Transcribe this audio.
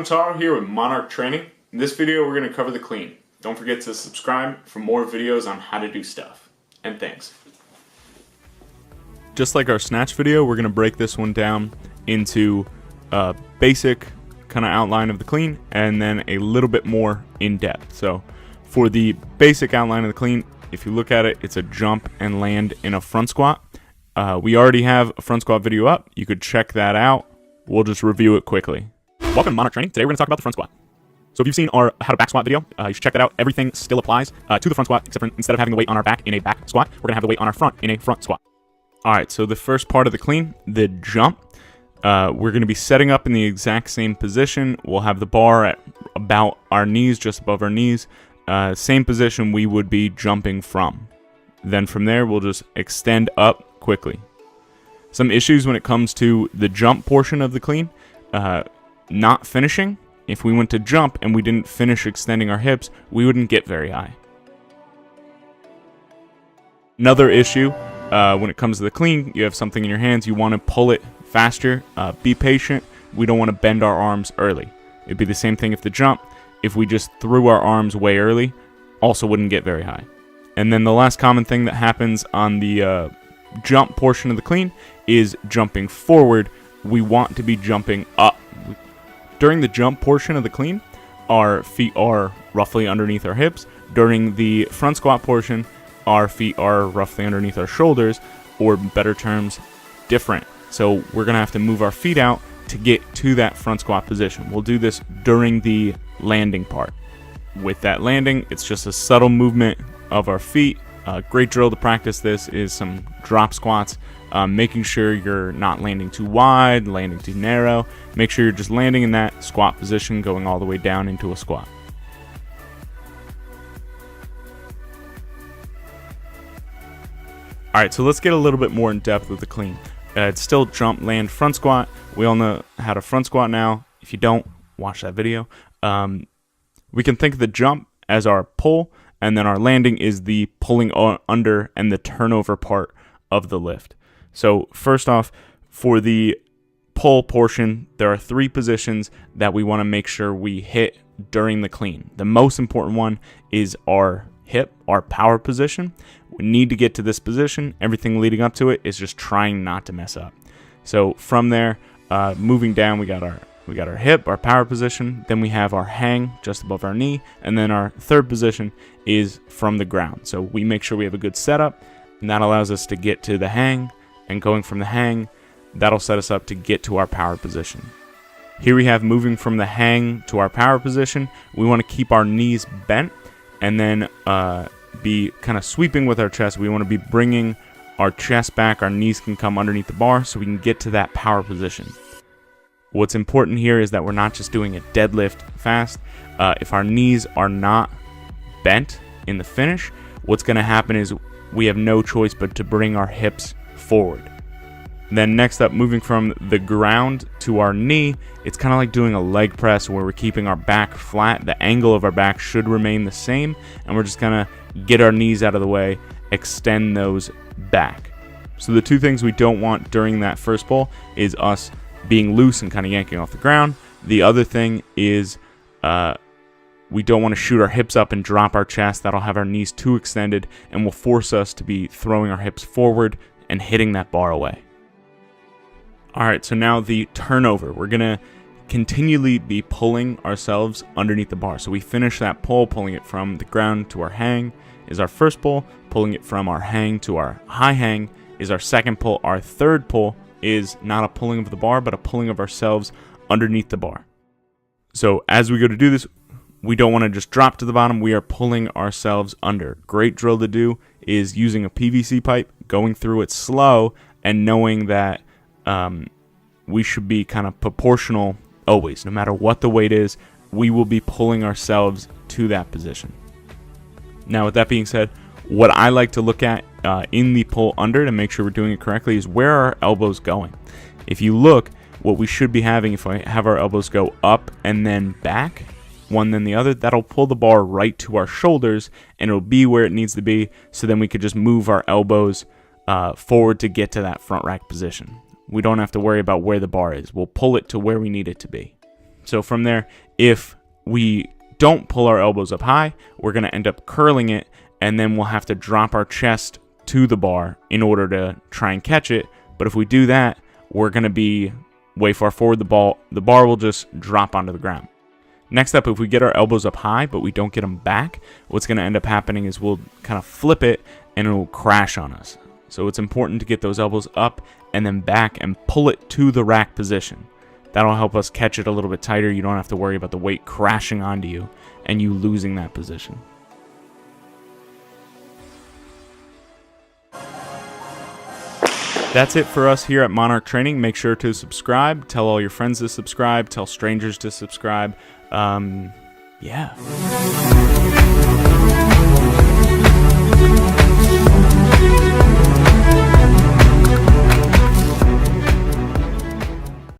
I'm Taro here with Monarch Training. In this video we're going to cover the clean. Don't forget to subscribe for more videos on how to do stuff. And thanks. Just like our snatch video, we're going to break this one down into a basic kind of outline of the clean and then a little bit more in depth. So for the basic outline of the clean, if you look at it, it's a jump and land in a front squat. We already have a front squat video up. You could check that out. We'll just review it quickly. Welcome to Monarch Training. Today we're going to talk about the front squat. So if you've seen our how to back squat video, you should check that out. Everything still applies to the front squat, except for instead of having the weight on our back in a back squat, we're going to have the weight on our front in a front squat. All right, so the first part of the clean, the jump, we're going to be setting up in the exact same position. We'll have the bar at about our knees, just above our knees. Same position we would be jumping from. Then from there, we'll just extend up quickly. Some issues when it comes to the jump portion of the clean. Not finishing. If we went to jump and we didn't finish extending our hips, we wouldn't get very high. Another issue when it comes to the clean, you have something in your hands, you want to pull it faster. Be patient. We don't want to bend our arms early. It'd be the same thing if the jump. If we just threw our arms way early, also wouldn't get very high. And then the last common thing that happens on the jump portion of the clean is jumping forward. We want to be jumping up. During the jump portion of the clean, our feet are roughly underneath our hips. During the front squat portion, our feet are roughly underneath our shoulders, or better terms, different. So we're going to have to move our feet out to get to that front squat position. We'll do this during the landing part. With that landing, it's just a subtle movement of our feet. A great drill to practice this is some drop squats. Making sure you're not landing too wide, landing too narrow. Make sure you're just landing in that squat position, going all the way down into a squat. Alright, so let's get a little bit more in depth with the clean. It's still jump, land, front squat. We all know how to front squat now. If you don't, watch that video. We can think of the jump as our pull, and then our landing is the pulling under and the turnover part of the lift. So first off, for the pull portion, there are 3 positions that we want to make sure we hit during the clean. The most important one is our hip, our power position. We need to get to this position. Everything leading up to it is just trying not to mess up. So from there, moving down, we got our hip, our power position. Then we have our hang just above our knee, and then our third position is from the ground. So we make sure we have a good setup, and that allows us to get to the hang. And going from the hang, that'll set us up to get to our power position. Here we have moving from the hang to our power position. We want to keep our knees bent and then be kind of sweeping with our chest. We want to be bringing our chest back. Our knees can come underneath the bar so we can get to that power position. What's important here is that we're not just doing a deadlift fast. If our knees are not bent in the finish, what's going to happen is we have no choice but to bring our hips forward. Then next up, moving from the ground to our knee, it's kind of like doing a leg press where we're keeping our back flat. The angle of our back should remain the same, and we're just gonna get our knees out of the way, extend those back. So the 2 things we don't want during that first pull is us being loose and kind of yanking off the ground. The other thing is we don't want to shoot our hips up and drop our chest. That'll have our knees too extended and will force us to be throwing our hips forward and hitting that bar away. Alright, so now the turnover. We're going to continually be pulling ourselves underneath the bar. So we finish that pull, pulling it from the ground to our hang is our first pull. Pulling it from our hang to our high hang is our second pull. Our third pull is not a pulling of the bar, but a pulling of ourselves underneath the bar. So as we go to do this, we don't want to just drop to the bottom. We are pulling ourselves under. Great drill to do is using a PVC pipe, going through it slow, and knowing that we should be kind of proportional always. No matter what the weight is, we will be pulling ourselves to that position. Now, with that being said, what I like to look at in the pull under to make sure we're doing it correctly is where are our elbows going. If you look, what we should be having, if I have our elbows go up and then back, one then the other, that'll pull the bar right to our shoulders and it'll be where it needs to be, so then we could just move our elbows forward to get to that front rack position. We don't have to worry about where the bar is. We'll pull it to where we need it to be. So from there, if we don't pull our elbows up high, we're going to end up curling it, and then we'll have to drop our chest to the bar in order to try and catch it. But if we do that, we're going to be way far forward. The bar will just drop onto the ground. Next up, if we get our elbows up high, but we don't get them back, what's going to end up happening is we'll kind of flip it, and it will crash on us. So it's important to get those elbows up and then back and pull it to the rack position. That'll help us catch it a little bit tighter. You don't have to worry about the weight crashing onto you and you losing that position. That's it for us here at Monarch Training. Make sure to subscribe. Tell all your friends to subscribe. Tell strangers to subscribe. Yeah.